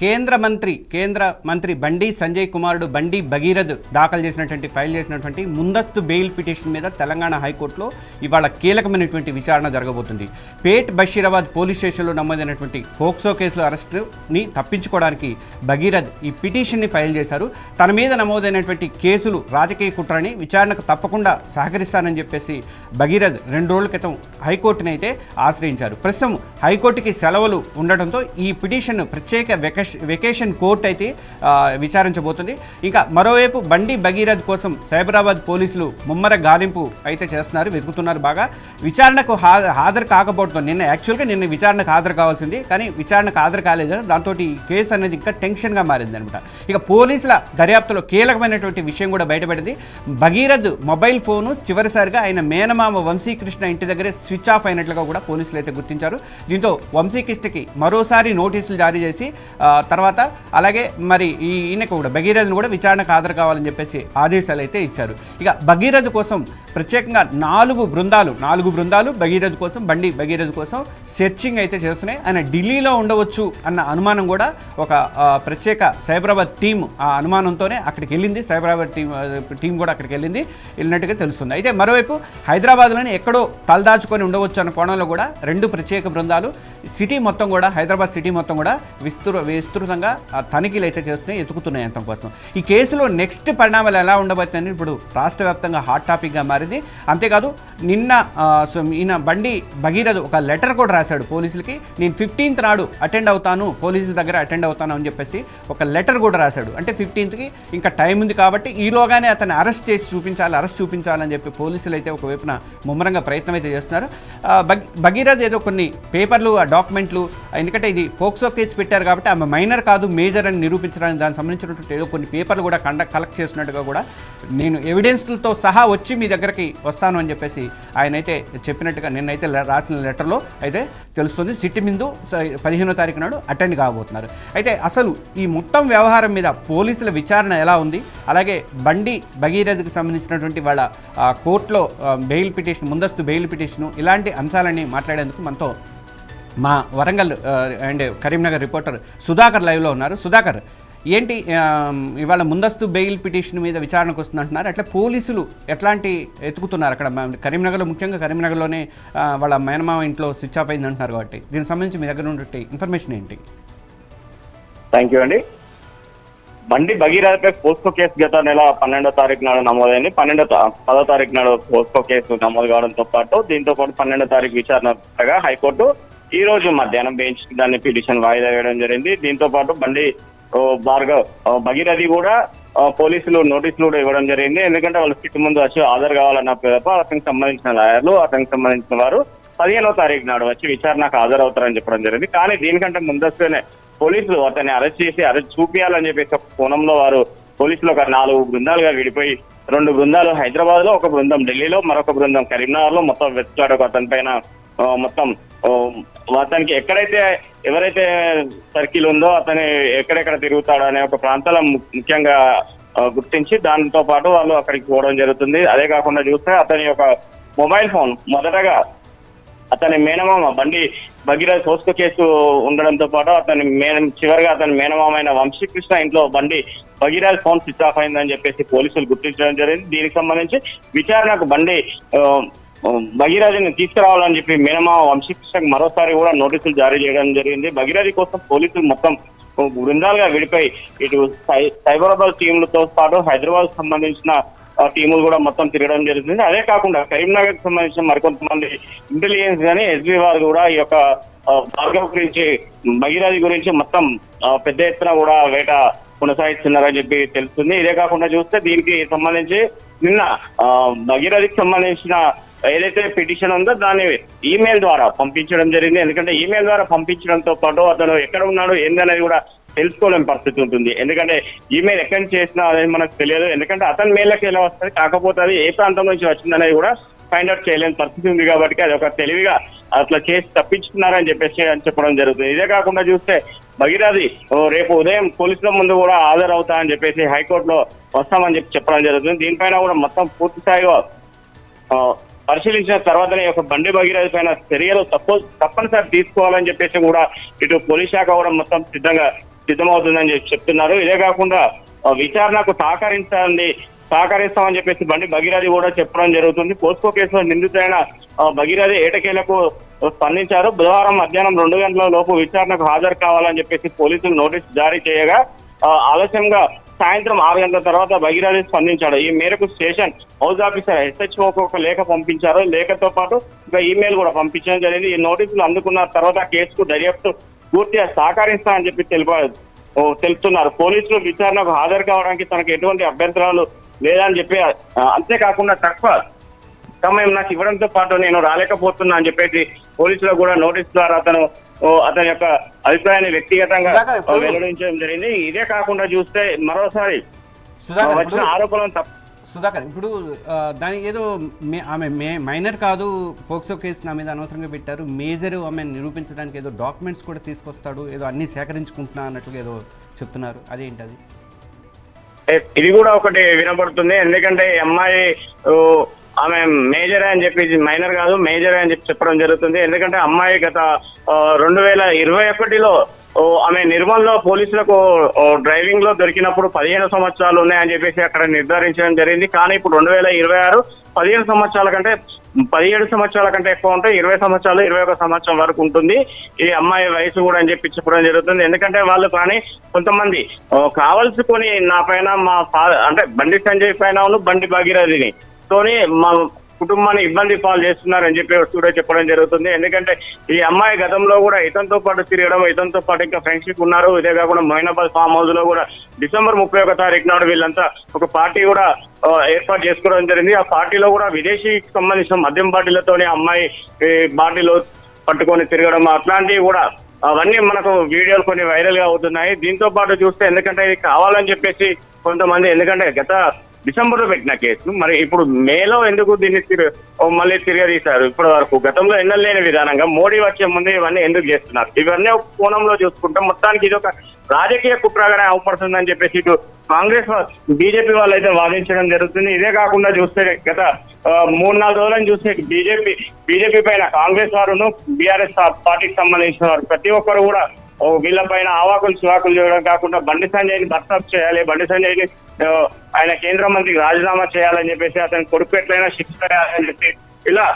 కేంద్ర మంత్రి బండి సంజయ్ కుమారుడు బండి భగీరథ్ ఫైల్ చేసినటువంటి ముందస్తు బెయిల్ పిటిషన్ మీద తెలంగాణ హైకోర్టులో ఇవాళ కీలకమైనటువంటి విచారణ జరగబోతుంది. పేట్ బషీరాబాద్ పోలీస్ స్టేషన్లో నమోదైనటువంటి పోక్సో కేసులో అరెస్టుని తప్పించుకోవడానికి భగీరథ్ ఈ పిటిషన్ని ఫైల్ చేశారు. తన మీద నమోదైనటువంటి కేసులు రాజకీయ కుట్రని, విచారణకు తప్పకుండా సహకరిస్తానని చెప్పేసి భగీరథ్ 2 రోజుల క్రితం హైకోర్టుని అయితే ఆశ్రయించారు. ప్రస్తుతం హైకోర్టుకి సెలవులు ఉండడంతో ఈ పిటిషన్ ప్రత్యేక వెకేషన్ కోర్టు అయితే విచారించబోతుంది. ఇంకా మరోవైపు బండి భగీరథ్ కోసం సైబరాబాద్ పోలీసులు ముమ్మర గాలింపు అయితే చేస్తున్నారు, వెతుకుతున్నారు బాగా. విచారణకు హాజరు కాకపోవడంతో నిన్న విచారణకు హాజరు కావాల్సింది, కానీ విచారణకు హాజరు కాలేదు. దాంతో ఈ కేసు అనేది ఇంకా టెన్షన్గా మారింది అనమాట. ఇక పోలీసుల దర్యాప్తులో కీలకమైనటువంటి విషయం కూడా బయటపడింది. భగీరథ్ మొబైల్ ఫోను చివరిసారిగా ఆయన మేనమామ వంశీకృష్ణ ఇంటి దగ్గరే స్విచ్ ఆఫ్ అయినట్లుగా కూడా పోలీసులు అయితే గుర్తించారు. దీంతో వంశీకృష్ణకి మరోసారి నోటీసులు జారీ చేసి తర్వాత అలాగే మరి ఈయనకు కూడా భగీరథ్ను కూడా విచారణకు హాజరు కావాలని చెప్పేసి ఆదేశాలు అయితే ఇచ్చారు. ఇక భగీరథ్ కోసం ప్రత్యేకంగా 4 బృందాలు భగీరథ్ కోసం, బండి భగీరథ్ కోసం సెర్చింగ్ అయితే చేస్తున్నాయి. ఆయన ఢిల్లీలో ఉండవచ్చు అన్న అనుమానం కూడా ఒక ప్రత్యేక సైబరాబాద్ టీం ఆ అనుమానంతోనే అక్కడికి వెళ్ళింది. సైబరాబాద్ టీం కూడా అక్కడికి వెళ్ళినట్టుగా తెలుస్తుంది. అయితే మరోవైపు హైదరాబాద్లోనే ఎక్కడో తలదాచుకొని ఉండవచ్చు అన్న కోణంలో కూడా 2 ప్రత్యేక బృందాలు హైదరాబాద్ సిటీ మొత్తం కూడా విస్తృతంగా తనిఖీలు అయితే చేస్తున్నాయి, ఎతుకుతున్నాయి అంతం కోసం. ఈ కేసులో నెక్స్ట్ పరిణామాలు ఎలా ఉండబోతుందని ఇప్పుడు రాష్ట్ర వ్యాప్తంగా హాట్ టాపిక్గా మారింది. అంతేకాదు ఈయన బండి భగీరథ్ ఒక లెటర్ కూడా రాశాడు పోలీసులకి. నేను 15th నాడు పోలీసుల దగ్గర అటెండ్ అవుతాను అని చెప్పేసి ఒక లెటర్ కూడా రాశాడు. అంటే 15th ఇంకా టైం ఉంది కాబట్టి ఈలోగానే అతన్ని అరెస్ట్ చూపించాలని చెప్పి పోలీసులు అయితే ఒకవైపున ముమ్మరంగా ప్రయత్నం అయితే చేస్తున్నారు. భగీరథ్ ఏదో కొన్ని పేపర్లు, డాక్యుమెంట్లు, ఎందుకంటే ఇది పోక్సో కేసు పెట్టారు కాబట్టి ఆమె మైనర్ కాదు మేజర్ అని నిరూపించడానికి దానికి సంబంధించినటువంటి ఏదో కొన్ని పేపర్లు కూడా కలెక్ట్ చేసినట్టుగా కూడా, నేను ఎవిడెన్స్లతో సహా వచ్చి మీ దగ్గరికి వస్తాను అని చెప్పేసి ఆయన అయితే చెప్పినట్టుగా నిన్నైతే రాసిన లెటర్లో అయితే తెలుస్తుంది. సిట్టి ముందు 15వ తారీఖు నాడు అటెండ్ కాబోతున్నారు. అయితే అసలు ఈ మొత్తం వ్యవహారం మీద పోలీసుల విచారణ ఎలా ఉంది, అలాగే బండి భగీరథ్కి సంబంధించినటువంటి వాళ్ళ కోర్టులో ముందస్తు బెయిల్ పిటిషను, ఇలాంటి అంశాలన్నీ మాట్లాడేందుకు మనతో మా వరంగల్ అండ్ కరీంనగర్ రిపోర్టర్ సుధాకర్ లైవ్లో ఉన్నారు. సుధాకర్, ఏంటి ఇవాళ ముందస్తు బెయిల్ పిటిషన్ మీద విచారణకు వస్తుందంటున్నారు, అట్లా పోలీసులు ఎట్లాంటి ఎత్తుకుతున్నారు అక్కడ కరీంనగర్లో? ముఖ్యంగా కరీంనగర్లోనే వాళ్ళ మేనమామ ఇంట్లో స్విచ్ ఆఫ్ అయింది అంటున్నారు కాబట్టి దీనికి సంబంధించి మీ దగ్గర ఉన్నటువంటి ఇన్ఫర్మేషన్ ఏంటి? థ్యాంక్ యూ అండి. బండి భగీరథపై పోస్కో కేసు గత నెల 12వ తారీఖు నాడు నమోదైంది. 10వ తారీఖు నాడు పోస్కో కేసు నమోదు కావడంతో పాటు దీంతో పాటు 12వ తారీఖు విచారణ హైకోర్టు ఈ రోజు మధ్యాహ్నం బెంచ్ దాన్ని పిటిషన్ వాయిదా వేయడం జరిగింది. దీంతో పాటు బండి భగీరథి కూడా పోలీసులు నోటీసులు కూడా ఇవ్వడం జరిగింది. ఎందుకంటే వాళ్ళు సిట్ ముందు వచ్చి హాజరు కావాలన్న అతనికి సంబంధించిన లాయర్లు, అతనికి సంబంధించిన వారు 15వ తారీఖు నాడు వచ్చి విచారణకు హాజరవుతారని చెప్పడం జరిగింది. కానీ దీనికంటే ముందస్తునే పోలీసులు అతన్ని అరెస్ట్ చూపించాలని చెప్పేసి ఒక కోణంలో వారు పోలీసులు ఒక 4 బృందాలుగా విడిపోయి 2 బృందాలు హైదరాబాద్ లో, ఒక బృందం ఢిల్లీలో, మరొక బృందం కరీంనగర్ లో మొత్తం వెతుకాడు అతని పైన. మొత్తం అతనికి ఎవరైతే సర్కిల్ ఉందో అతని ఎక్కడెక్కడ తిరుగుతాడో అనే ఒక ప్రాంతాల ముఖ్యంగా గుర్తించి దాంతో పాటు వాళ్ళు అక్కడికి పోవడం జరుగుతుంది. అదే కాకుండా చూస్తే అతని యొక్క మొబైల్ ఫోన్ మొదటగా అతని మేనమామ బండి భగీరథ్ పోస్కో కేసు ఉండడంతో పాటు చివరిగా అతని మేనమామ అయిన వంశీకృష్ణ ఇంట్లో బండి భగీరథ్ ఫోన్ స్విచ్ ఆఫ్ అయిందని చెప్పేసి పోలీసులు గుర్తించడం జరిగింది. దీనికి సంబంధించి విచారణకు బండి భగీరథిని తీసుకురావాలని చెప్పి మేనమామ వంశీకృష్ణకు మరోసారి కూడా నోటీసులు జారీ చేయడం జరిగింది. భగీరథి కోసం పోలీసులు మొత్తం బృందాలుగా విడిపోయి ఇటు సైబరాబాద్ టీంలతో పాటు హైదరాబాద్ సంబంధించిన టీములు కూడా మొత్తం తిరగడం జరుగుతుంది. అదే కాకుండా కరీంనగర్ కి సంబంధించిన మరికొంతమంది ఇంటెలిజెన్స్ కానీ ఎస్బీ వారు కూడా ఈ యొక్క భార్గవ్ గురించి, భగీరథి గురించి మొత్తం పెద్ద ఎత్తున కూడా వేట కొనసాగిస్తున్నారని చెప్పి తెలుస్తుంది. ఇదే కాకుండా చూస్తే దీనికి సంబంధించి నిన్న భగీరథికి సంబంధించిన ఏదైతే పిటిషన్ ఉందో దాన్ని ఈమెయిల్ ద్వారా పంపించడం జరిగింది. ఎందుకంటే ఈమెయిల్ ద్వారా పంపించడంతో పాటు అతను ఎక్కడ ఉన్నాడు ఏందనేది కూడా తెలుసుకోలేని పరిస్థితి ఉంటుంది. ఎందుకంటే ఈమెయిల్ ఎక్కడి నుంచి చేసినా అనేది మనకు తెలియదు. ఎందుకంటే అతని మెయిల్కి ఎలా వస్తుంది, కాకపోతే అది ఏ ప్రాంతం నుంచి వచ్చిందనేది కూడా ఫైండ్ అవుట్ చేయలేని పరిస్థితి ఉంది. కాబట్టి అది ఒక తెలివిగా అట్లా చేసి తప్పించుకున్నారని చెప్పడం జరుగుతుంది. ఇదే కాకుండా చూస్తే భగీరథి రేపు ఉదయం పోలీసుల ముందు కూడా హాజరవుతామని చెప్పేసి హైకోర్టులో వస్తామని చెప్పడం జరుగుతుంది. దీనిపైన కూడా మొత్తం పూర్తి స్థాయిగా పరిశీలించిన తర్వాతనే ఒక బండి భగీరథి పైన చర్యలు తప్పనిసరి తీసుకోవాలని చెప్పేసి కూడా ఇటు పోలీస్ శాఖ కూడా మొత్తం సిద్ధంగా సిద్ధమవుతుందని చెప్తున్నారు. ఇదే కాకుండా విచారణకు సహకరిస్తామని చెప్పేసి బండి భగీరథి కూడా చెప్పడం జరుగుతుంది. పోస్కో కేసులో నిందితులైన భగీరథి ఏటకేలకు స్పందించారు. బుధవారం మధ్యాహ్నం 2 గంటల లోపు విచారణకు హాజరు కావాలని చెప్పేసి పోలీసులు నోటీసు జారీ చేయగా ఆలస్యంగా సాయంత్రం 6 గంటల తర్వాత భగీరథి స్పందించాడు. ఈ మేరకు స్టేషన్ హౌస్ ఆఫీసర్ SHOకు ఒక లేఖ పంపించారు. లేఖతో పాటు ఒక ఈమెయిల్ కూడా పంపించడం జరిగింది. ఈ నోటీసులు అందుకున్న తర్వాత కేసుకు దర్యాప్తు పూర్తిగా సహకరిస్తామని చెప్పి తెలుపుతున్నారు. పోలీసులు విచారణకు హాజరు కావడానికి తనకు ఎటువంటి అభ్యంతరాలు లేదని చెప్పి అంతేకాకుండా తక్కువ సమయం నాకు ఇవ్వడంతో పాటు నేను రాలేకపోతున్నా అని చెప్పేసి పోలీసులకు కూడా నోటీస్ ద్వారా అతని యొక్క అభిప్రాయాన్ని వ్యక్తిగతంగా వెల్లడించడం జరిగింది. ఇదే కాకుండా చూస్తే మరోసారి వచ్చిన ఆరోపణలు సుధాకర్ ఇప్పుడు దానికి ఏదో ఆమె మైనర్ కాదు, పోక్సో కేసు నా మీద అనవసరంగా పెట్టారు, మేజర్ ఆమె నిరూపించడానికి ఏదో డాక్యుమెంట్స్ కూడా తీసుకొస్తాడు, ఏదో అన్ని సేకరించుకుంటున్నా అన్నట్లుగా ఏదో చెప్తున్నారు. అదేంటి అది? ఇది కూడా ఒకటి వినపడుతుంది. ఎందుకంటే అమ్మాయి ఆమె మేజర్ అని చెప్పి మైనర్ కాదు మేజర్ అని చెప్పి చెప్పడం జరుగుతుంది. ఎందుకంటే అమ్మాయి గత 2021లో ఆమె నిర్మల్లో పోలీసులకు డ్రైవింగ్ లో దొరికినప్పుడు 15 సంవత్సరాలు ఉన్నాయని చెప్పేసి అక్కడ నిర్ధారించడం జరిగింది. కానీ ఇప్పుడు 2026 17 సంవత్సరాల కంటే ఎక్కువ ఉంటాయి. 20 సంవత్సరాలు 21 సంవత్సరం వరకు ఉంటుంది ఈ అమ్మాయి వయసు కూడా అని చెప్పి చెప్పడం జరుగుతుంది. ఎందుకంటే వాళ్ళు కానీ కొంతమంది కావలసుకొని నా పైన మా అంటే బండి సంజయ్ పైన బండి భగీరథిని తోని మా కుటుంబాన్ని ఇబ్బంది పాలు చేస్తున్నారని చెప్పి కూడా చెప్పడం జరుగుతుంది. ఎందుకంటే ఈ అమ్మాయి గతంలో కూడా ఇతనితో పాటు తిరగడం, ఇతనితో పాటు ఇంకా ఫ్రెండ్షిప్ ఉన్నారు. ఇదే కాకుండా మొయినాబాద్ ఫామ్ హౌస్ లో కూడా డిసెంబర్ 31వ తారీఖు నాడు వీళ్ళంతా ఒక పార్టీ కూడా ఏర్పాటు చేసుకోవడం జరిగింది. ఆ పార్టీలో కూడా విదేశీకి సంబంధించిన మద్యం బాటిలతోనే అమ్మాయి బాటిలో పట్టుకొని తిరగడం అట్లాంటివి కూడా అవన్నీ మనకు వీడియోలు కొన్ని వైరల్ గా అవుతున్నాయి. దీంతో పాటు చూస్తే ఎందుకంటే ఇది కావాలని చెప్పేసి కొంతమంది, ఎందుకంటే గత డిసెంబర్లో పెట్టిన కేసు మరి ఇప్పుడు మేలో ఎందుకు దీన్ని మళ్ళీ తిరగదీశారు? ఇప్పటి వరకు గతంలో ఎన్నలేని విధానంగా మోడీ వచ్చే ముందు ఇవన్నీ ఎందుకు చేస్తున్నారు? ఇవన్నీ ఒక కోణంలో చూసుకుంటే మొత్తానికి ఇది ఒక రాజకీయ కుట్రగానే అవపడుతుందని చెప్పేసి ఇటు కాంగ్రెస్ బీజేపీ వాళ్ళు అయితే వాదించడం జరుగుతుంది. ఇదే కాకుండా చూస్తే గత 3-4 రోజులను చూస్తే బీజేపీ పైన కాంగ్రెస్ వారును బీఆర్ఎస్ పార్టీకి సంబంధించిన వారు ప్రతి ఒక్కరు కూడా వీళ్ళ పైన ఆవాకులు చివాకులు చేయడం కాకుండా బండి సంజయ్ని బర్తరఫ్ చేయాలి, బండి సంజయ్ని ఆయన కేంద్ర మంత్రికి రాజీనామా చేయాలని చెప్పేసి అతని కొడుకు ఎట్లయినా శిక్ష చేయాలని చెప్పి ఇలా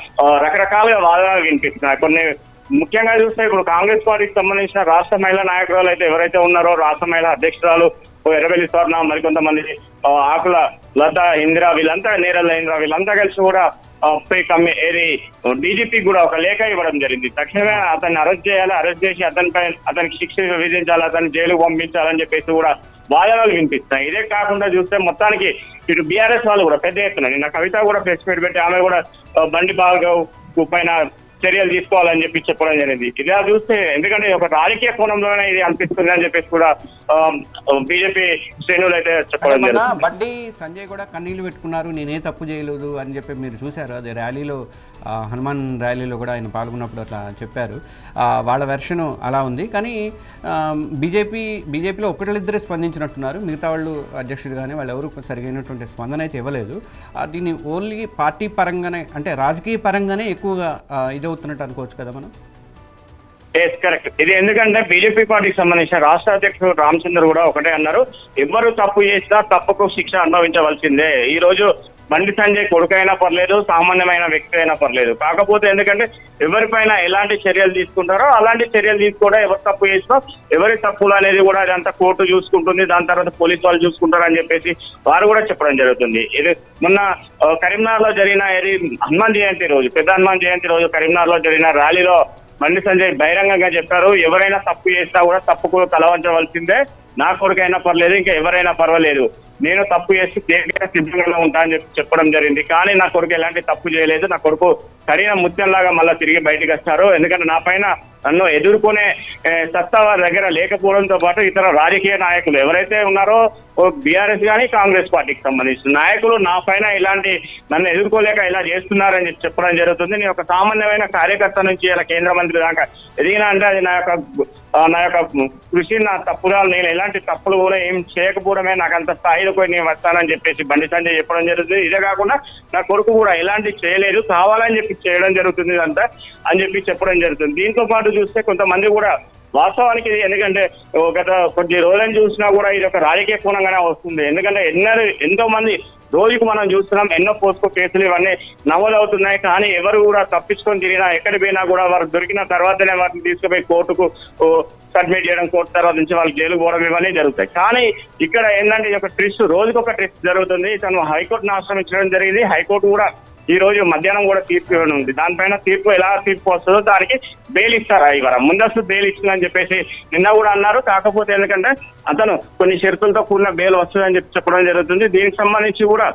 రకరకాలుగా వాదనలు వినిపిస్తున్నాయి. కొన్ని ముఖ్యంగా చూస్తే ఇప్పుడు కాంగ్రెస్ పార్టీకి సంబంధించిన రాష్ట్ర మహిళా నాయకురాలు అయితే ఎవరైతే ఉన్నారో రాష్ట్ర మహిళా అధ్యక్షురాలు ఎర్రబెల్లి స్వర్ణ, మరికొంతమంది ఆకుల లత, ఇందిరా, వీళ్ళంతా నేరల్ల ఇందిరా వీళ్ళంతా కలిసి కూడా డీజీపీ కూడా ఒక లేఖ ఇవ్వడం జరిగింది. తక్షణమే అతన్ని అరెస్ట్ చేయాలి, అరెస్ట్ చేసి అతనికి శిక్ష విధించాలి, అతన్ని జైలుకు పంపించాలని చెప్పేసి కూడా వాదనలు వినిపిస్తాయి. ఇదే కాకుండా చూస్తే మొత్తానికి ఇటు బీఆర్ఎస్ వాళ్ళు కూడా పెద్ద ఎత్తున నిన్న కవిత కూడా ప్రెస్ మీట్ పెట్టి ఆమె కూడా బండి భార్గవ్ పైన చర్యలు తీసుకోవాలని చెప్పి చెప్పడం జరిగింది. ఇలా చూస్తే ఎందుకంటే ఒక రాజకీయ కోణంలోనే ఇది అనిపిస్తుంది అని చెప్పేసి కూడా బీజేపీ శ్రేణులు అయితే చెప్పడం జరిగింది. బండి సంజయ్ కూడా కన్నీళ్లు పెట్టుకున్నారు, నేనే తప్పు చేయలేదు అని చెప్పి మీరు చూశారు. అదే ర్యాలీలో హనుమాన్ ర్యాలీలో కూడా ఆయన పాల్గొన్నప్పుడు అట్లా చెప్పారు. వాళ్ళ వెర్షన్ అలా ఉంది. కానీ బీజేపీలో ఒకళ్ళిద్దరే స్పందించినట్టున్నారు, మిగతా వాళ్ళు అధ్యక్షుడు కానీ వాళ్ళు ఎవరు సరిగైనటువంటి స్పందన అయితే ఇవ్వలేదు. దీన్ని ఓన్లీ పార్టీ పరంగానే అంటే రాజకీయ పరంగానే ఎక్కువగా ఇదవుతున్నట్టు అనుకోవచ్చు కదా మనం? కరెక్ట్. ఇది ఎందుకంటే బీజేపీ పార్టీకి సంబంధించిన రాష్ట్ర అధ్యక్షుడు రామచంద్ర కూడా ఒకటే అన్నారు, ఎవరు తప్పు చేసినా తప్పుకు శిక్ష అనుభవించవలసిందే. ఈ రోజు బండి సంజయ్ కొడుకైనా పర్లేదు, సామాన్యమైన వ్యక్తి అయినా పర్లేదు. కాకపోతే ఎందుకంటే ఎవరిపైన ఎలాంటి చర్యలు తీసుకుంటారో అలాంటి చర్యలు తీసుకోవడం, ఎవరు తప్పు చేసినా ఎవరి తప్పులు అనేది కూడా అదంతా కోర్టు చూసుకుంటుంది, దాని తర్వాత పోలీసు వాళ్ళు చూసుకుంటారని చెప్పేసి వారు కూడా చెప్పడం జరుగుతుంది. ఇది మొన్న కరీంనగర్ లో జరిగిన హనుమాన్ జయంతి రోజు, పెద్ద హనుమాన్ జయంతి రోజు కరీంనగర్ లో జరిగిన ర్యాలీలో బండి సంజయ్ బహిరంగంగా చెప్పారు, ఎవరైనా తప్పు చేసినా కూడా తప్పుకు తలవంచవలసిందే, నా కొడుకైనా పర్లేదు, ఇంకా ఎవరైనా పర్వాలేదు, నేను తప్పు చేసి దేనికైనా సిద్ధంగా ఉంటా అని చెప్పడం జరిగింది. కానీ నా కొడుకు ఎలాంటి తప్పు చేయలేదు, నా కొడుకు సరైన ముత్యంలాగా మళ్ళీ తిరిగి బయటకు వచ్చారు. ఎందుకంటే నా పైన నన్ను ఎదుర్కొనే సత్తా వారి దగ్గర లేకపోవడంతో పాటు ఇతర రాజకీయ నాయకులు ఎవరైతే ఉన్నారో బీఆర్ఎస్ కానీ కాంగ్రెస్ పార్టీకి సంబంధించిన నాయకులు నా పైన ఇలాంటి నన్ను ఎదుర్కోలేక ఇలా చేస్తున్నారని చెప్పడం జరుగుతుంది. నేను ఒక సామాన్యమైన కార్యకర్త నుంచి ఇలా కేంద్ర మంత్రి దాకా ఎదిగినా అంటే అది నా యొక్క కృషి, నా తప్పురాలు, నేను ఎలాంటి తప్పులు కూడా ఏం చేయకపోవడమే నాకు అంత స్థాయిలో పోయి నేను వస్తానని చెప్పేసి బండి సంజయ్ చెప్పడం జరుగుతుంది. ఇదే కాకుండా నా కొడుకు కూడా ఎలాంటి చేయలేదు, కావాలని చెప్పి చేయడం జరుగుతుంది ఇదంతా అని చెప్పి చెప్పడం జరుగుతుంది. దీంతో పాటు చూస్తే కొంతమంది కూడా వాస్తవానికి ఇది ఎందుకంటే గత కొద్ది రోజులను చూసినా కూడా ఇది ఒక రాజకీయ కోణంగానే వస్తుంది. ఎందుకంటే ఎంతో మంది రోజుకు మనం చూస్తున్నాం, ఎన్నో పోస్కో కేసులు ఇవన్నీ నమోదవుతున్నాయి. కానీ ఎవరు కూడా తప్పించుకొని తిరిగినా, ఎక్కడికి పోయినా కూడా వారు దొరికిన తర్వాతనే వాటిని తీసుకుపోయి కోర్టుకు సబ్మిట్ చేయడం, కోర్టు తర్వాత నుంచి వాళ్ళు జైలుకు పోవడం ఇవన్నీ జరుగుతాయి. కానీ ఇక్కడ ఏంటంటే ఇది ఒక ట్విస్ట్, రోజుకు ఒక ట్విస్ట్ జరుగుతుంది. తను హైకోర్టును ఆశ్రమించడం జరిగింది. హైకోర్టు కూడా ఈ రోజు మధ్యాహ్నం కూడా తీర్పు ఇవ్వడం ఉంది. దానిపైన ఎలా తీర్పు వస్తుందో దానికి బెయిల్ ఇస్తారా ఇవాళ, ముందస్తు బెయిల్ ఇస్తుందని చెప్పేసి నిన్న కూడా అన్నారు. కాకపోతే ఎందుకంటే అతను కొన్ని షరతులతో కూడిన బెయిల్ వస్తుందని చెప్పడం జరుగుతుంది. దీనికి సంబంధించి కూడా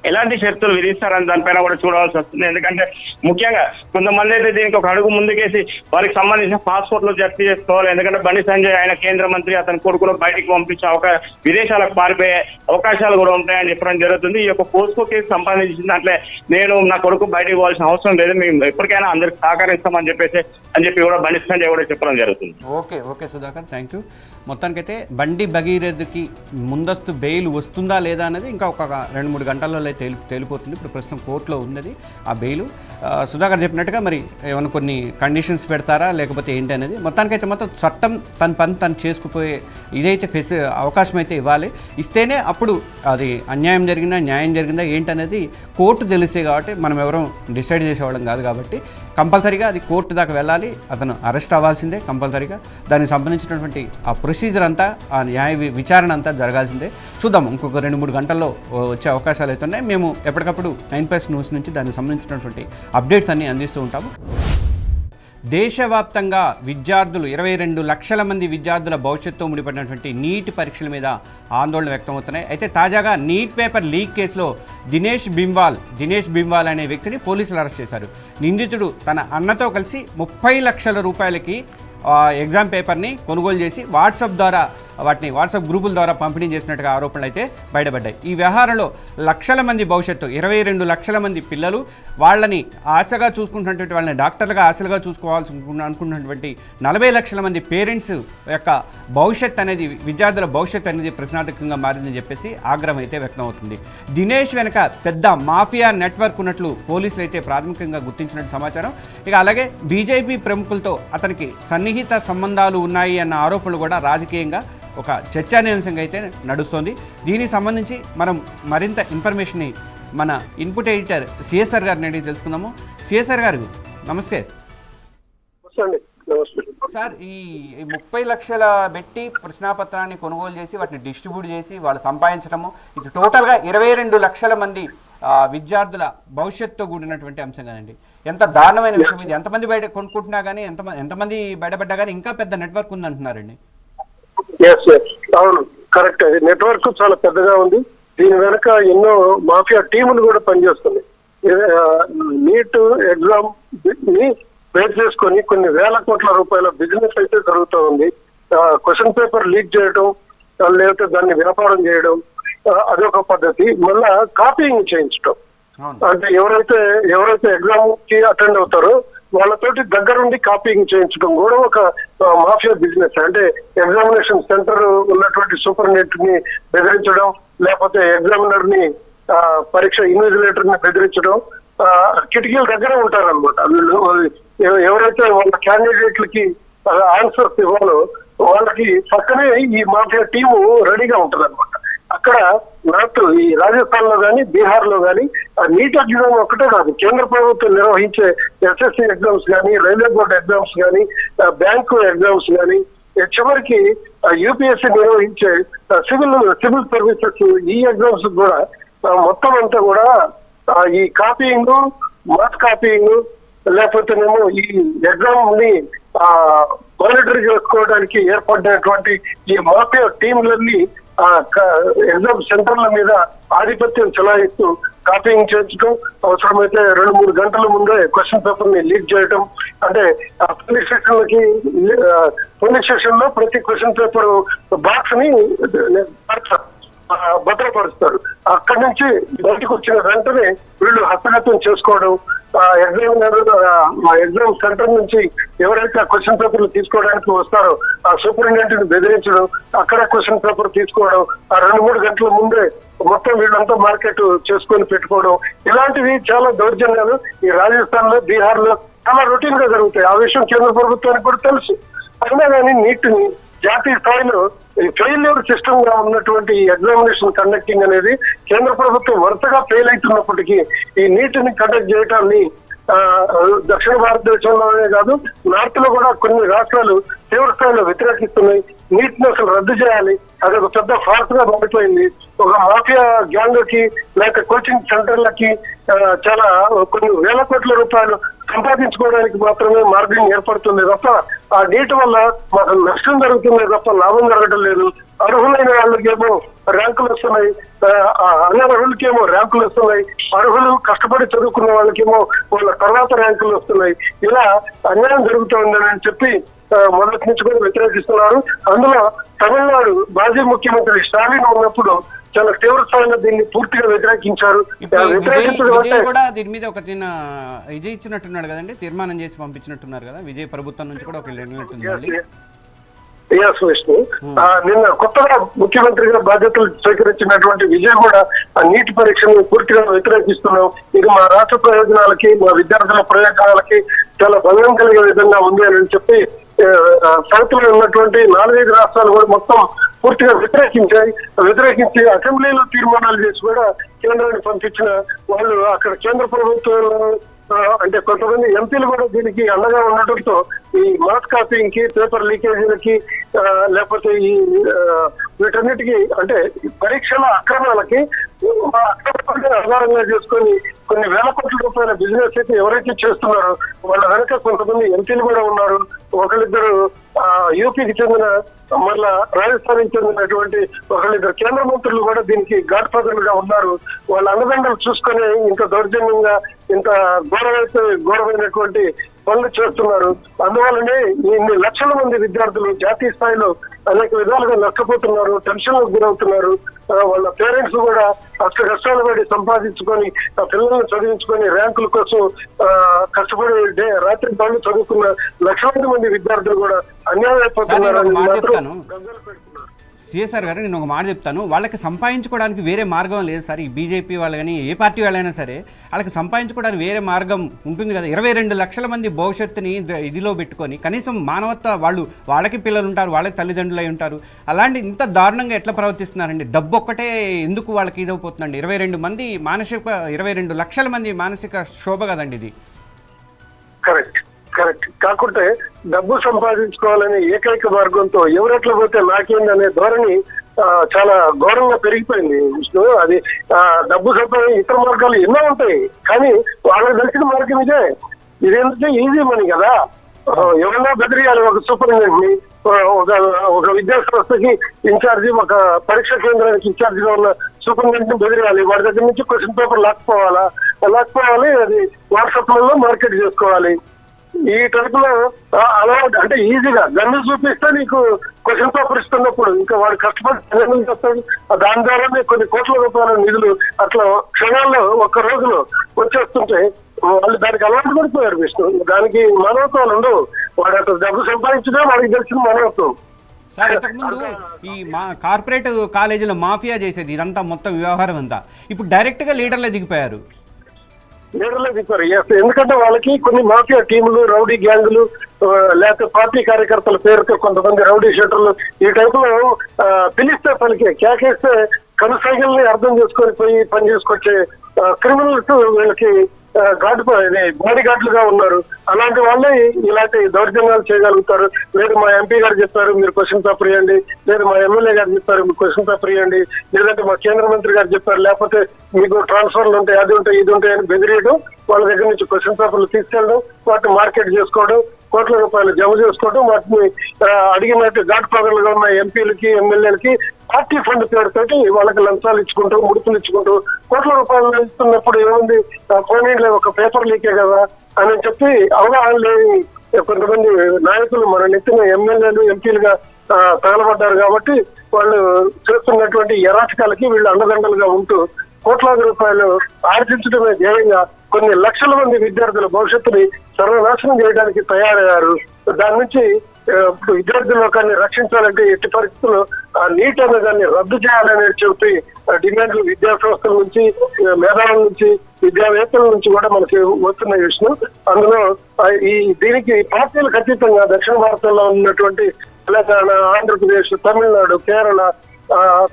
ఎలాంటి షరతులు విధిస్తారని దానిపైన కూడా చూడవలసి వస్తుంది. ఎందుకంటే ముఖ్యంగా కొంతమంది అయితే దీనికి ఒక అడుగు ముందుకేసి వారికి సంబంధించిన పాస్పోర్ట్లు జప్తు చేసుకోవాలి. ఎందుకంటే బండి సంజయ్ ఆయన కేంద్ర మంత్రి, అతని కొడుకును బయటికి పంపించే విదేశాలకు పారిపోయే అవకాశాలు కూడా ఉంటాయని చెప్పడం జరుగుతుంది. ఈ యొక్క పోస్కో కేసు సంబంధించిన దాంట్లో నేను నా కొడుకు బయటికి పోవాల్సిన అవసరం లేదు, మేము ఎప్పటికైనా అందరికి సహకరిస్తామని చెప్పి కూడా బండి సంజయ్ కూడా చెప్పడం జరుగుతుంది. Okay Sudhakar, thank you. మొత్తానికైతే బండి భగీరథకి ముందస్తు బెయిల్ వస్తుందా లేదా అనేది ఇంకా ఒక 2-3 గంటల్లో తేలిపోతుంది. ఇప్పుడు ప్రస్తుతం కోర్టులో ఉన్నది ఆ బెయిల్. సుధాకర్ చెప్పినట్టుగా మరి ఏమైనా కొన్ని కండిషన్స్ పెడతారా లేకపోతే ఏంటి అనేది, మొత్తానికైతే మాత్రం చట్టం తన పని తను చేసుకుపోయే ఇదైతే అవకాశం అయితే ఇవ్వాలి. ఇస్తేనే అప్పుడు అది అన్యాయం జరిగిందా న్యాయం జరిగిందా ఏంటనేది కోర్టు తెలిస్తే, కాబట్టి మనం ఎవరూ డిసైడ్ చేసేవాళ్ళం కాదు. కాబట్టి కంపల్సరీగా అది కోర్టు దాకా వెళ్ళాలి, అతను అరెస్ట్ అవ్వాల్సిందే కంపల్సరీగా. దానికి సంబంధించినటువంటి ఆ ప్రొసీజర్ అంతా, ఆ న్యాయ విచారణ అంతా జరగాల్సిందే. చూద్దాం, ఇంకొక 2-3 గంటల్లో వచ్చే అవకాశాలు అయితే ఉన్నాయి. మేము ఎప్పటికప్పుడు 9+ న్యూస్ నుంచి దానికి సంబంధించినటువంటి అప్డేట్స్ అన్నీ అందిస్తూ ఉంటాము. దేశవ్యాప్తంగా విద్యార్థులు 22 లక్షల మంది విద్యార్థుల భవిష్యత్తుతో ముడిపడినటువంటి నీట్ పరీక్షల మీద ఆందోళన వ్యక్తమవుతున్నాయి. అయితే తాజాగా నీట్ పేపర్ లీక్ కేసులో దినేష్ బింవాల్ అనే వ్యక్తిని పోలీసులు అరెస్ట్ చేశారు. నిందితుడు తన అన్నతో కలిసి 30 లక్షల రూపాయలకి ఎగ్జామ్ పేపర్ని కొనుగోలు చేసి వాట్సాప్ గ్రూపుల ద్వారా పంపిణీ చేసినట్టుగా ఆరోపణలు అయితే బయటపడ్డాయి. ఈ వ్యవహారంలో లక్షల మంది భవిష్యత్తు 22 లక్షల మంది పిల్లలు, వాళ్ళని ఆశగా చూసుకుంటున్నటువంటి వాళ్ళని డాక్టర్లుగా ఆశలుగా చూసుకోవాల్సి అనుకున్నటువంటి 40 లక్షల మంది పేరెంట్స్ యొక్క విద్యార్థుల భవిష్యత్తు అనేది ప్రశ్నార్థకంగా మారిందని చెప్పేసి ఆగ్రహం అయితే వ్యక్తం అవుతుంది. దినేష్ వెనక పెద్ద మాఫియా నెట్వర్క్ ఉన్నట్లు పోలీసులు అయితే ప్రాథమికంగా గుర్తించినట్టు సమాచారం. ఇక అలాగే బీజేపీ ప్రముఖులతో అతనికి సన్నిహిత సంబంధాలు ఉన్నాయి అన్న ఆరోపణలు కూడా రాజకీయంగా ఒక చర్చానీయాంశంగా అయితే నడుస్తోంది. దీనికి సంబంధించి మనం మరింత ఇన్ఫర్మేషన్ని మన ఇన్పుట్ ఎడిటర్ సిఎస్ఆర్ గారిని అడిగి తెలుసుకుందాము. సిఎస్ఆర్ గారు నమస్తే సార్. ఈ 30 లక్షల పెట్టి ప్రశ్నాపత్రాన్ని కొనుగోలు చేసి వాటిని డిస్ట్రిబ్యూట్ చేసి వాళ్ళు సంపాదించడము, ఇది టోటల్గా 22 లక్షల మంది విద్యార్థుల భవిష్యత్తుతో కూడినటువంటి అంశం కదండి. ఎంత దారుణమైన విషయం ఇది. ఎంతమంది బయట కొనుక్కుంటున్నా కానీ, ఎంతమంది బయటపడ్డా కానీ ఇంకా పెద్ద నెట్వర్క్ ఉందంటున్నారండి. అవును, కరెక్ట్. నెట్వర్క్ చాలా పెద్దగా ఉంది. దీని వెనక ఎన్నో మాఫియా టీములు కూడా పనిచేస్తున్నాయి. నీట్ ఎగ్జామ్ ని బేస్ చేసుకొని కొన్ని వేల కోట్ల రూపాయల బిజినెస్ అయితే జరుగుతూ ఉంది. క్వశ్చన్ పేపర్ లీక్ చేయడం, లేకపోతే దాన్ని వ్యాపారం చేయడం అదొక పద్ధతి. మళ్ళా కాపీయింగ్ చేయించడం, అంటే ఎవరైతే ఎగ్జామ్ కి అటెండ్ అవుతారో వాళ్ళతోటి దగ్గరుండి కాపీయింగ్ చేయించడం కూడా ఒక మాఫియా బిజినెస్. అంటే ఎగ్జామినేషన్ సెంటర్ ఉన్నటువంటి సూపరింటెండెంట్ ని బెదిరించడం, లేకపోతే ఎగ్జామినర్ ని పరీక్ష ఇన్విజిలేటర్ ని బెదిరించడం, కిటికీల దగ్గర ఉంటారనమాట వీళ్ళు. ఎవరైతే వాళ్ళ క్యాండిడేట్లకి ఆన్సర్స్ ఇవ్వాలో వాళ్ళకి పక్కనే ఈ మాఫియా టీము రెడీగా ఉంటది అనమాట. అక్కడ నాట్ ఈ రాజస్థాన్ లో కానీ బీహార్ లో కానీ నీట్ ఎగ్జామ్ ఒకటే కాదు, కేంద్ర ప్రభుత్వం నిర్వహించే ఎస్ఎస్సి ఎగ్జామ్స్ కానీ, రైల్వే బోర్డు ఎగ్జామ్స్ కానీ, బ్యాంకు ఎగ్జామ్స్ కానీ, చివరికి యూపీఎస్సీ నిర్వహించే సివిల్ సర్వీసెస్ ఈ ఎగ్జామ్స్ కూడా మొత్తం అంతా కూడా ఈ కాపీయింగ్, మాస్ కాపీయింగ్, లేకపోతేనేమో ఈ ఎగ్జామ్ ని మానిటర్ చేసుకోవడానికి ఏర్పడినటువంటి ఈ మాఫియా టీంలన్నీ ఎగ్జామ్ సెంటర్ల మీద ఆధిపత్యం చెలాయిస్తూ కాపీయింగ్ చేయించడం, అవసరమైతే 2-3 గంటల ముందే క్వశ్చన్ పేపర్ ని లీక్ చేయడం. అంటే పోలీస్ స్టేషన్ లో ప్రతి క్వశ్చన్ పేపర్ బాక్స్ ని భద్రపరుస్తారు. అక్కడి నుంచి బయటకు వచ్చిన వెంటనే వీళ్ళు హస్తగతం చేసుకోవడం, ఎగ్జామ్ సెంటర్ నుంచి ఎవరైతే ఆ క్వశ్చన్ పేపర్లు తీసుకోవడానికి వస్తారో ఆ సూపరింటెండెంట్ ని బెదిరించడం, అక్కడ క్వశ్చన్ పేపర్ తీసుకోవడం, ఆ 2-3 గంటల ముందే మొత్తం వీళ్ళంతా మార్కెట్ చేసుకొని పెట్టుకోవడం, ఇలాంటివి చాలా దౌర్జన్యాలు ఈ రాజస్థాన్ లో, బీహార్ లో చాలా రొటీన్ గా జరుగుతాయి. ఆ విషయం కేంద్ర ప్రభుత్వానికి కూడా తెలుసు. అయినా కానీ నీటిని జాతీయ స్థాయిలో ఫెయిల్యూర్ సిస్టమ్ గా ఉన్నటువంటి ఎగ్జామినేషన్ కండక్టింగ్ అనేది కేంద్ర ప్రభుత్వం వరుసగా ఫెయిల్ అవుతున్నప్పటికీ ఈ నీటిని కండక్ట్ చేయడాన్ని దక్షిణ భారతదేశంలోనే కాదు నార్త్ లో కూడా కొన్ని రాష్ట్రాలు తీవ్ర స్థాయిలో వ్యతిరేకిస్తున్నాయి. నీటిని అసలు రద్దు చేయాలి, అది ఒక పెద్ద ఫార్స్ గా మారిపోయింది. ఒక మాఫియా గ్యాంగ్లకి లేక కోచింగ్ సెంటర్లకి చాలా కొన్ని వేల కోట్ల రూపాయలు సంపాదించుకోవడానికి మాత్రమే మార్గం ఏర్పడుతుంది తప్ప ఆ నీటి వల్ల మాకు నష్టం జరుగుతుంది తప్ప లాభం జరగడం లేదు. అర్హులైన వాళ్ళకేమో ర్యాంకులు వస్తున్నాయి, అనర్హులకేమో ర్యాంకులు వస్తున్నాయి, అర్హులు కష్టపడి చదువుకున్న వాళ్ళకేమో వాళ్ళ తర్వాత ర్యాంకులు వస్తున్నాయి. ఇలా అన్యాయం జరుగుతుందని చెప్పి మొదటి నుంచి కూడా వ్యతిరేకిస్తున్నారు. అందులో తమిళనాడు మాజీ ముఖ్యమంత్రి స్టాలిన్ ఉన్నప్పుడు చాలా తీవ్ర స్థాయిలో దీన్ని పూర్తిగా వ్యతిరేకించారు. విజయ్ కూడా దీని మీద ఒక విజయ్ ఇచ్చినట్టున్నాడు కదండి, తీర్మానం చేసి పంపించినట్టున్నారు కదా విజయ్ ప్రభుత్వం నుంచి కూడా ఒక వెళ్ళినట్టుంది. విష్ణు నిన్న కొత్తగా ముఖ్యమంత్రిగా బాధ్యతలు స్వీకరించినటువంటి విజయ్ కూడా ఆ నీటి పరీక్షను పూర్తిగా వ్యతిరేకిస్తున్నాం, ఇది మా రాష్ట్ర ప్రయోజనాలకి మా విద్యార్థుల ప్రయోజనాలకి చాలా భంగం కలిగే విధంగా ఉంది అని చెప్పి సౌత్లో ఉన్నటువంటి 4-5 రాష్ట్రాలు కూడా మొత్తం పూర్తిగా వ్యతిరేకించి అసెంబ్లీలో తీర్మానాలు చేసి కూడా కేంద్రానికి పంపించిన వాళ్ళు అక్కడ కేంద్ర ప్రభుత్వం అంటే కొంతమంది ఎంపీలు కూడా దీనికి అండగా ఉండటంతో ఈ మాస్ కాపీయింగ్ కి పేపర్ లీకేజీలకి లేకపోతే ఈ వీటన్నిటికీ అంటే పరీక్షల అక్రమాలకి ఆధారంగా చేసుకొని కొన్ని వేల కోట్ల రూపాయల బిజినెస్ అయితే ఎవరైతే చేస్తున్నారో వాళ్ళ వెనక కొంతమంది ఎంపీలు కూడా ఉన్నారు. ఒకళ్ళిద్దరు యూపీకి చెందిన మళ్ళా రాజస్థాన్కి చెందినటువంటి ఒకళ్ళిద్దరు కేంద్ర మంత్రులు కూడా దీనికి ఘాట్ ఫాదర్లుగా ఉన్నారు. వాళ్ళ అండదండలు చూసుకొని ఇంత దౌర్జన్యంగా ఇంత ఘోరమైనటువంటి పనులు చేస్తున్నారు. అందువల్లనే ఇన్ని లక్షల మంది విద్యార్థులు జాతీయ స్థాయిలో అనేక విధాలుగా నష్టపోతున్నారు, టెన్షన్లకు గురవుతున్నారు. వాళ్ళ పేరెంట్స్ కూడా అష్ట కష్టాలు పడి సంపాదించుకొని పిల్లల్ని చదివించుకొని ర్యాంకుల కోసం కష్టపడి రాత్రి పనులు చదువుకున్న లక్షలాది మంది విద్యార్థులు కూడా అన్యాయం అయిపోతున్నారు. సిఎస్ఆర్ గారు నేను ఒక మాట చెప్తాను, వాళ్ళకి సంపాదించుకోవడానికి వేరే మార్గం లేదు సార్. ఈ బీజేపీ వాళ్ళు కానీ ఏ పార్టీ వాళ్ళైనా సరే వాళ్ళకి సంపాదించుకోవడానికి వేరే మార్గం ఉంటుంది కదా. 22 లక్షల మంది భవిష్యత్తుని ఇదిలో పెట్టుకొని కనీసం మానవత్వ వాళ్ళకి పిల్లలు ఉంటారు, వాళ్ళకి తల్లిదండ్రులు అయి ఉంటారు, అలాంటి ఇంత దారుణంగా ఎట్లా ప్రవర్తిస్తున్నారండి? డబ్బు ఒక్కటే ఎందుకు వాళ్ళకి ఇదైపోతుందండి? 22 లక్షల మంది మానసిక శోభ కదండి ఇది. కరెక్ట్ కాకుంటే డబ్బు సంపాదించుకోవాలనే ఏకైక మార్గంతో ఎవరెట్లా పోతే నాకేందనే ధోరణి చాలా ఘోరంగా పెరిగిపోయింది విష్ణు. అది డబ్బు సంపాదించే ఇతర మార్గాలు ఎన్నో ఉంటాయి, కానీ వాళ్ళకి తెలిసిన మార్గం ఇదేంటంటే ఈజీ మనీ కదా. ఎవరన్నా బెదిరియాలి, ఒక సూపరింటెండెంట్ ని, ఒక విద్యా సంస్థకి ఇన్ఛార్జి, ఒక పరీక్ష కేంద్రానికి ఇన్ఛార్జ్ గా ఉన్న సూపరింటెండెంట్ ని బెదిరియాలి, వాడి దగ్గర నుంచి క్వశ్చన్ పేపర్ లాక్కోవాలి, అది వాట్సాప్ లలో మార్కెట్ చేసుకోవాలి. ఈ టైప్ లో అలా అంటే ఈజీగా గన్ను చూపిస్తే నీకు క్వశ్చన్ పేపర్ ఇస్తున్నప్పుడు ఇంకా వాడు కష్టపడి చేస్తాడు. దాని ద్వారానే కొన్ని కోట్ల రూపాయల నిధులు అట్లా క్షణాల్లో ఒక్క రోజులో వచ్చేస్తుంటే వాళ్ళు దానికి అలవాటు పడిపోయారు విష్ణు. దానికి మానవత్వాలు ఉండవు. వాడు అట్లా డబ్బు సంపాదించినా వాడికి తెలిసిన మానవత్వం. సార్ ఇంతకుముందు ఈ కార్పొరేట్ కాలేజీలో మాఫియా చేసేది ఇదంతా మొత్తం వ్యవహారం అంతా ఇప్పుడు డైరెక్ట్ గా లీడర్లే దిగిపోయారు. ఎందుకంటే వాళ్ళకి కొన్ని మాఫియా టీములు, రౌడీ గ్యాంగులు, లేకపోతే పార్టీ కార్యకర్తల పేరుతో కొంతమంది రౌడీ షీటర్లు ఈ టైప్ లో పిలిస్తే పలికే కేకేస్తే కనుసైగల్ని అర్థం చేసుకొని పోయి పని చేసుకొచ్చే క్రిమినల్స్ వీళ్ళకి బాడీ గార్డులుగా ఉన్నారు. అలాంటి వాళ్ళే ఇలాంటి దౌర్జన్యాలు చేయగలుగుతారు. లేదు మా ఎంపీ గారు చెప్పారు మీరు క్వశ్చన్ పేపర్ ఇవ్వండి, లేదు మా ఎమ్మెల్యే గారు చెప్పారు మీరు క్వశ్చన్ పేపర్ ఇవ్వండి, లేదంటే మా కేంద్ర మంత్రి గారు చెప్పారు, లేకపోతే మీకు ట్రాన్స్ఫర్లు ఉంటాయి, అది ఉంటాయి, ఇది ఉంటాయి అని బెదిరియడం, వాళ్ళ దగ్గర నుంచి క్వశ్చన్ పేపర్లు తీసుకెళ్ళడం, వాటిని మార్కెట్ చేసుకోవడం, కోట్ల రూపాయలు జమ చేసుకోవడం, వాటిని అడిగినట్టు ఘాట్ ఫాదర్లుగా ఉన్న ఎంపీలకి ఎమ్మెల్యేలకి పార్టీ ఫండ్ పేరుతోటి వాళ్ళకి లంచాలు ఇచ్చుకుంటూ ముడుపులు ఇచ్చుకుంటూ కోట్ల రూపాయలు ఇస్తున్నప్పుడు ఏముంది, పోనీలే ఒక పేపర్ లీకే కదా అని చెప్పి అవగాహన లేని కొంతమంది నాయకులు మన నెత్తిన ఎమ్మెల్యేలు ఎంపీలుగా తగలబడ్డారు. కాబట్టి వాళ్ళు చేస్తున్నటువంటి ఎరాచకాలకి వీళ్ళు అండదండలుగా ఉంటూ కోట్లాది రూపాయలు ఆర్జించడమే ధ్యేయంగా కొన్ని లక్షల మంది విద్యార్థుల భవిష్యత్తుని సర్వనాశనం చేయడానికి తయారయ్యారు. దాని నుంచి విద్యార్థి లోకాన్ని రక్షించాలంటే ఎట్టి పరిస్థితుల్లో ఆ నీట్ అనే దాన్ని రద్దు చేయాలని చెప్పి డిమాండ్లు విద్యా సంస్థల నుంచి, మేధావుల నుంచి, విద్యావేత్తల నుంచి కూడా మనకి వస్తున్నాయి విష్ణు. అందులో దీనికి పార్టీలకు అతీతంగా దక్షిణ భారతంలో ఉన్నటువంటి తెలంగాణ, ఆంధ్రప్రదేశ్, తమిళనాడు, కేరళ,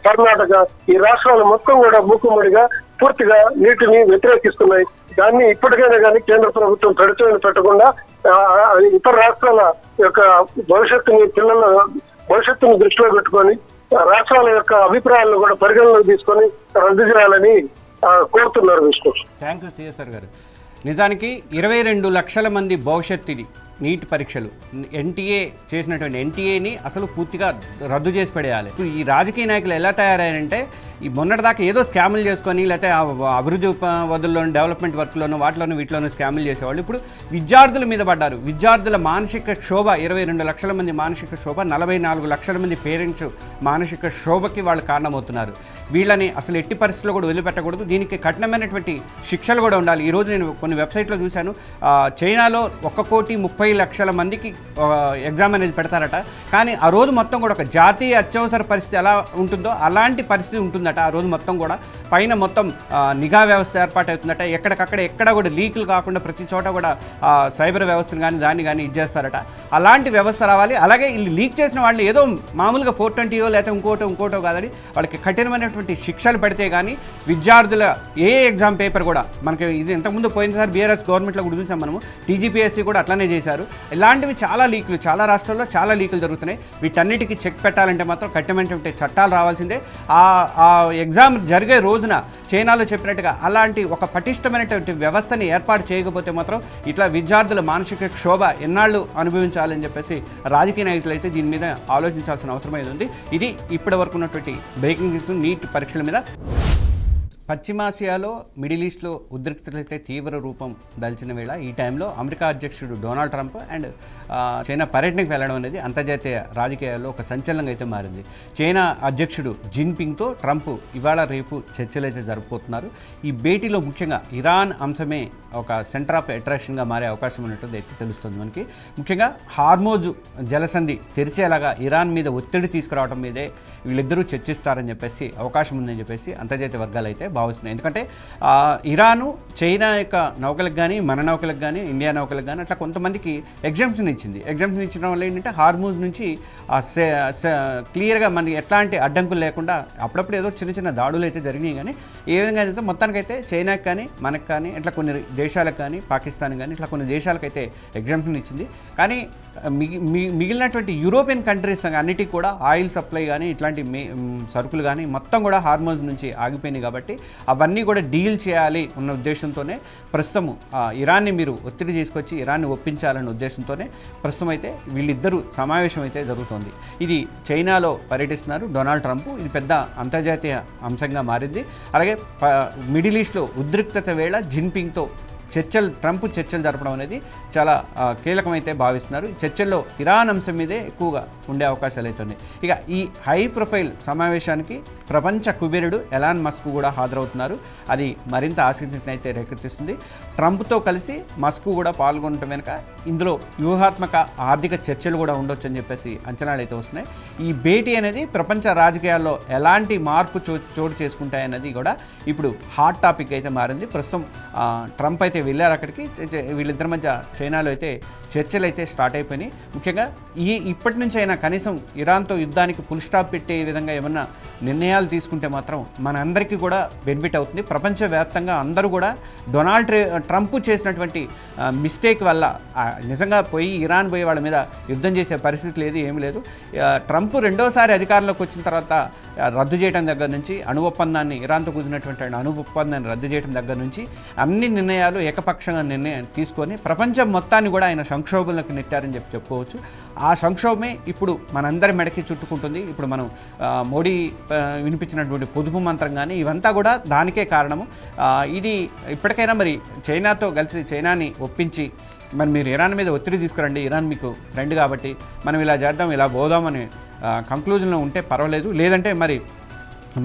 కర్ణాటక ఈ రాష్ట్రాలు మొత్తం కూడా మూకుమ్మడిగా పూర్తిగా నీటిని వ్యతిరేకిస్తున్నాయి. దాన్ని ఇప్పటికైనా కానీ కేంద్ర ప్రభుత్వం పెడుతుని పెట్టకుండా ఇతర రాష్ట్రాల యొక్క పిల్లల భవిష్యత్తుని దృష్టిలో పెట్టుకొని రాష్ట్రాల యొక్క అభిప్రాయాలను కూడా పరిగణలోకి తీసుకొని రద్దు చేయాలని కోరుతున్నారు విష్ణు. థ్యాంక్ యూ సిఎస్ఆర్ గారు. నిజానికి 22 లక్షల మంది భవిష్యత్తుని నీట్ పరీక్షలు ఎన్టీఏ చేసినటువంటి ఎన్టీఏని అసలు పూర్తిగా రద్దు చేసి పడేయాలి. ఇప్పుడు ఈ రాజకీయ నాయకులు ఎలా తయారయ్యారంటే ఈ మొన్నటిదాకా ఏదో స్కాములు చేసుకొని లేకపోతే అభివృద్ధి వదుల్లోనూ డెవలప్మెంట్ వర్క్లోనూ వాటిలోనూ వీటిలోనూ స్కాములు చేసేవాళ్ళు ఇప్పుడు విద్యార్థుల మీద పడ్డారు. విద్యార్థుల మానసిక క్షోభ, 22 లక్షల మంది మానసిక క్షోభ, 44 లక్షల మంది పేరెంట్స్ మానసిక క్షోభకి వాళ్ళు కారణమవుతున్నారు. వీళ్ళని అసలు ఎట్టి పరిస్థితుల్లో కూడా వదిలిపెట్టకూడదు. దీనికి కఠినమైనటువంటి శిక్షలు కూడా ఉండాలి. ఈరోజు నేను కొన్ని వెబ్సైట్లో చూశాను, చైనాలో 1,30,00,000 మందికి ఎగ్జామ్ అనేది పెడతారట. కానీ ఆ రోజు మొత్తం కూడా ఒక జాతీయ అత్యవసర పరిస్థితి ఎలా ఉంటుందో అలాంటి పరిస్థితి ఉంటుందట. ఆ రోజు మొత్తం కూడా పైన మొత్తం నిఘా వ్యవస్థ ఏర్పాటు అవుతుందట. ఎక్కడికక్కడ ఎక్కడ కూడా లీకులు కాకుండా ప్రతి చోట కూడా సైబర్ వ్యవస్థను కానీ దాన్ని కానీ ఇచ్చేస్తారట. అలాంటి వ్యవస్థ రావాలి. అలాగే వీళ్ళు లీక్ చేసిన వాళ్ళు ఏదో మామూలుగా 420 లేకపోతే ఇంకోటో కాదని వాళ్ళకి కఠినమైనటువంటి శిక్షలు పెడితే కానీ విద్యార్థుల ఏ ఎగ్జామ్ పేపర్ కూడా మనకి ఇది ఇంతకుముందు పోయినసారి బీఆర్ఎస్ గవర్నమెంట్లో కూడా చూసాం మనము. టీజీపీఎస్సీ కూడా అట్లానే చేశారు. ఇలాంటివి చాలా లీకులు, చాలా రాష్ట్రాల్లో చాలా లీకులు జరుగుతున్నాయి. వీటన్నిటికీ చెక్ పెట్టాలంటే మాత్రం కఠినమైనటువంటి చట్టాలు రావాల్సిందే. ఆ ఎగ్జామ్ జరిగే రోజున చైనాలో చెప్పినట్టుగా అలాంటి ఒక పటిష్టమైనటువంటి వ్యవస్థని ఏర్పాటు చేయకపోతే మాత్రం ఇట్లా విద్యార్థుల మానసిక క్షోభ ఎన్నాళ్ళు అనుభవించాలని చెప్పేసి రాజకీయ నాయకులు అయితే దీని మీద ఆలోచించాల్సిన అవసరం అయితే ఉంది. ఇది ఇప్పటి వరకు ఉన్నటువంటి బ్రేకింగ్ న్యూస్ నీట్ పరీక్షల మీద. పశ్చిమాసియాలో, మిడిల్ ఈస్ట్లో ఉద్రిక్తతలైతే తీవ్ర రూపం దాల్చిన వేళ ఈ టైంలో అమెరికా అధ్యక్షుడు డొనాల్డ్ ట్రంప్ అండ్ చైనా పర్యటనకు వెళ్ళడం అనేది అంతర్జాతీయ రాజకీయాల్లో ఒక సంచలనంగా అయితే మారింది. చైనా అధ్యక్షుడు జిన్పింగ్తో ట్రంప్ ఇవాళ రేపు చర్చలు అయితే జరుపుతున్నారు. ఈ భేటీలో ముఖ్యంగా ఇరాన్ అంశమే ఒక సెంటర్ ఆఫ్ అట్రాక్షన్గా మారే అవకాశం ఉన్నట్టు అయితే తెలుస్తుంది మనకి. ముఖ్యంగా హార్మోజ్ జలసంధి తెరిచేలాగా ఇరాన్ మీద ఒత్తిడి తీసుకురావడం మీదే వీళ్ళిద్దరూ చర్చిస్తారని చెప్పేసి అవకాశం ఉందని చెప్పేసి అంతర్జాతీయ వర్గాలు అయితే భావిస్తున్నాయి. ఎందుకంటే ఇరాను చైనా యొక్క నౌకలకు కానీ మన నౌకలకు కానీ ఇండియా నౌకలకు కానీ అట్లా కొంతమందికి ఎగ్జామ్షన్ ఇచ్చింది. ఎగ్జామ్షన్ ఇచ్చడం వల్ల ఏంటంటే హార్మూజ్ నుంచి క్లియర్గా మనకి ఎట్లాంటి అడ్డంకులు లేకుండా అప్పుడప్పుడు ఏదో చిన్న చిన్న దాడులు అయితే జరిగినాయి. కానీ ఏ విధంగా అయితే మొత్తానికైతే చైనాకి కానీ మనకు కానీ ఇట్లా కొన్ని దేశాలకు కానీ పాకిస్తాన్ కానీ ఇట్లా కొన్ని దేశాలకైతే ఎగ్జామ్షన్ ఇచ్చింది. కానీ మిగిలినటువంటి యూరోపియన్ కంట్రీస్ అన్నిటికీ కూడా ఆయిల్ సప్లై కానీ ఇట్లాంటి సరుకులు కానీ మొత్తం కూడా హార్మోజ్ నుంచి ఆగిపోయినాయి. కాబట్టి అవన్నీ కూడా డీల్ చేయాలి ఉన్న ఉద్దేశంతోనే ప్రస్తుతం ఇరాన్ని మీరు ఒత్తిడి తీసుకొచ్చి ఇరాన్ని ఒప్పించాలన్న ఉద్దేశంతోనే ప్రస్తుతం అయితే వీళ్ళిద్దరూ సమావేశం అయితే జరుగుతోంది. ఇది చైనాలో పర్యటిస్తున్నారు డొనాల్డ్ ట్రంప్. ఇది పెద్ద అంతర్జాతీయ అంశంగా మారింది. అలాగే మిడిల్ ఈస్ట్లో ఉద్రిక్తత వేళ జిన్పింగ్తో ట్రంప్ చర్చలు జరపడం అనేది చాలా కీలకమైతే భావిస్తున్నారు. చర్చల్లో ఇరాన్ అంశం మీదే ఎక్కువగా ఉండే అవకాశాలు అయితే ఉన్నాయి. ఇక ఈ హై ప్రొఫైల్ సమావేశానికి ప్రపంచ కుబేరుడు ఎలాన్ మస్క్ కూడా హాజరవుతున్నారు. అది మరింత ఆసక్తిని అయితే రేకెత్తిస్తుంది. ట్రంప్తో కలిసి మస్క్ కూడా పాల్గొనడం వెనుక ఇందులో వ్యూహాత్మక ఆర్థిక చర్చలు కూడా ఉండొచ్చు అని చెప్పేసి అంచనాలు అయితే వస్తున్నాయి. ఈ భేటీ అనేది ప్రపంచ రాజకీయాల్లో ఎలాంటి మార్పు చోటు చేసుకుంటాయన్నది కూడా ఇప్పుడు హాట్ టాపిక్ అయితే మారింది. ప్రస్తుతం ట్రంప్ అయితే వెళ్ళారు అక్కడికి. వీళ్ళిద్దరి మధ్య చైనాలో అయితే చర్చలు అయితే స్టార్ట్ అయిపోయినాయి. ముఖ్యంగా ఇప్పటి నుంచి అయినా కనీసం ఇరాన్తో యుద్ధానికి ఫుల్ స్టాప్ పెట్టే విధంగా ఏమన్నా నిర్ణయాలు తీసుకుంటే మాత్రం మనందరికీ కూడా బెనిఫిట్ అవుతుంది. ప్రపంచవ్యాప్తంగా అందరూ కూడా డొనాల్డ్ ట్రంప్ చేసినటువంటి మిస్టేక్ వల్ల నిజంగా ఇరాన్ పోయి వాళ్ళ మీద యుద్ధం చేసే పరిస్థితి లేదు, ఏమీ లేదు. ట్రంప్ రెండోసారి అధికారంలోకి వచ్చిన తర్వాత రద్దు చేయడం దగ్గర నుంచి ఒప్పందాన్ని ఇరాన్తో కుదిరినటువంటి ఒప్పందాన్ని రద్దు చేయడం దగ్గర నుంచి అన్ని నిర్ణయాలు ఏకపక్షంగా నిర్ణయం తీసుకొని ప్రపంచం మొత్తాన్ని కూడా ఆయన సంక్షోభంలోకి నెట్టారని చెప్పుకోవచ్చు. ఆ సంక్షోభమే ఇప్పుడు మనందరి మెడకి చుట్టుకుంటుంది. ఇప్పుడు మనం మోడీ వినిపించినటువంటి పొదుపు మంత్రం కానీ ఇవంతా కూడా దానికే కారణము. ఇది ఇప్పటికైనా మరి చైనాతో కలిసి చైనాని ఒప్పించి మరి మీరు ఇరాన్ మీద ఒత్తిడి తీసుకురండి, ఇరాన్ మీకు ఫ్రెండ్ కాబట్టి మనం ఇలా చేద్దాం, ఇలా పోదామని కంక్లూజన్లో ఉంటే పర్వాలేదు. లేదంటే మరి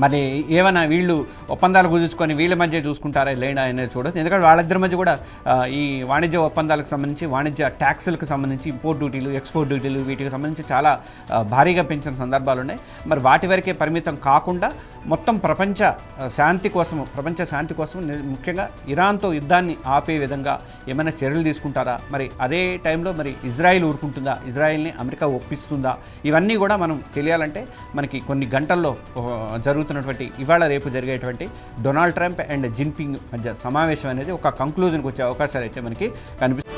మరి ఏమైనా వీళ్ళు ఒప్పందాలు కుదుర్చుకొని వీళ్ళ మధ్య చూసుకుంటారా లేడా అనేది చూడదు. ఎందుకంటే వాళ్ళిద్దరి మధ్య కూడా ఈ వాణిజ్య ఒప్పందాలకు సంబంధించి వాణిజ్య ట్యాక్సులకు సంబంధించి ఇంపోర్ట్ డ్యూటీలు ఎక్స్పోర్ట్ డ్యూటీలు వీటికి సంబంధించి చాలా భారీగా పెంచిన సందర్భాలు ఉన్నాయి. మరి వాటి వరకే పరిమితం కాకుండా మొత్తం ప్రపంచ శాంతి కోసం ముఖ్యంగా ఇరాన్తో యుద్ధాన్ని ఆపే విధంగా ఏమైనా చర్యలు తీసుకుంటారా, మరి అదే టైంలో మరి ఇజ్రాయిల్ ఊరుకుంటుందా, ఇజ్రాయిల్ని అమెరికా ఒప్పిస్తుందా, ఇవన్నీ కూడా మనం తెలియాలంటే మనకి కొన్ని గంటల్లో జరుగుతున్నటువంటి ఇవాళ రేపు జరిగేటువంటి డొనాల్డ్ ట్రంప్ అండ్ జిన్పింగ్ మధ్య సమావేశం అనేది ఒక కంక్లూజన్కి వచ్చే అవకాశాలు అయితే మనకి కనిపిస్తుంది.